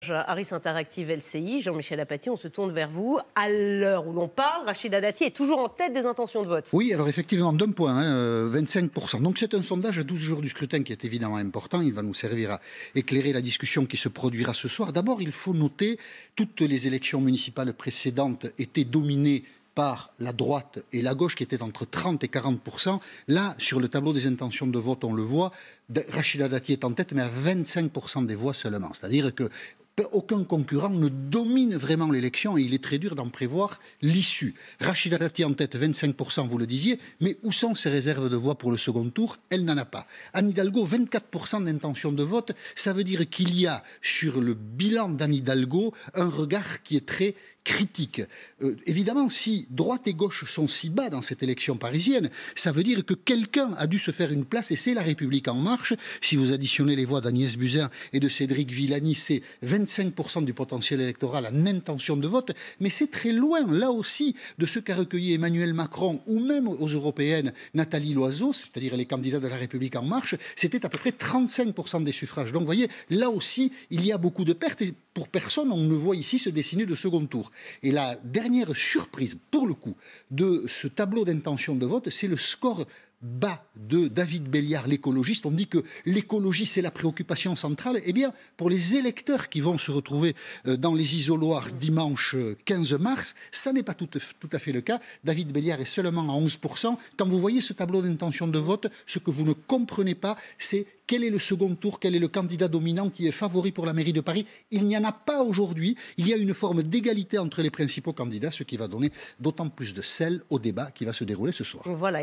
sondage Harris Interactive LCI. Jean-Michel Apathy, on se tourne vers vous. À l'heure où l'on parle, Rachida Dati est toujours en tête des intentions de vote. Oui, alors effectivement, d'un point, 25%. Donc c'est un sondage à 12 jours du scrutin qui est évidemment important. Il va nous servir à éclairer la discussion qui se produira ce soir. D'abord, il faut noter, toutes les élections municipales précédentes étaient dominées par la droite et la gauche qui étaient entre 30 et 40%. Là, sur le tableau des intentions de vote, on le voit, Rachida Dati est en tête, mais à 25% des voix seulement. C'est-à-dire que aucun concurrent ne domine vraiment l'élection et il est très dur d'en prévoir l'issue. Rachida Dati en tête, 25%, vous le disiez, mais où sont ses réserves de voix pour le second tour? Elle n'en a pas. Anne Hidalgo, 24% d'intention de vote, ça veut dire qu'il y a sur le bilan d'Anne Hidalgo un regard qui est très critique. Évidemment, si droite et gauche sont si bas dans cette élection parisienne, ça veut dire que quelqu'un a dû se faire une place et c'est La République En Marche. Si vous additionnez les voix d'Agnès Buzyn et de Cédric Villani, c'est 25% du potentiel électoral en intention de vote, mais c'est très loin, là aussi, de ce qu'a recueilli Emmanuel Macron ou même aux européennes Nathalie Loiseau, c'est-à-dire les candidats de La République En Marche, c'était à peu près 35% des suffrages. Donc vous voyez, là aussi, il y a beaucoup de pertes et pour personne, on ne voit ici se dessiner de second tour. Et la dernière surprise, pour le coup, de ce tableau d'intention de vote, c'est le score bas de David Béliard, l'écologiste. On dit que l'écologie, c'est la préoccupation centrale. Eh bien, pour les électeurs qui vont se retrouver dans les isoloirs dimanche 15 mars, ça n'est pas tout à fait le cas. David Béliard est seulement à 11%. Quand vous voyez ce tableau d'intention de vote, ce que vous ne comprenez pas, c'est quel est le second tour, quel est le candidat dominant qui est favori pour la mairie de Paris. Il n'y en a pas aujourd'hui. Il y a une forme d'égalité entre les principaux candidats, ce qui va donner d'autant plus de sel au débat qui va se dérouler ce soir. Voilà.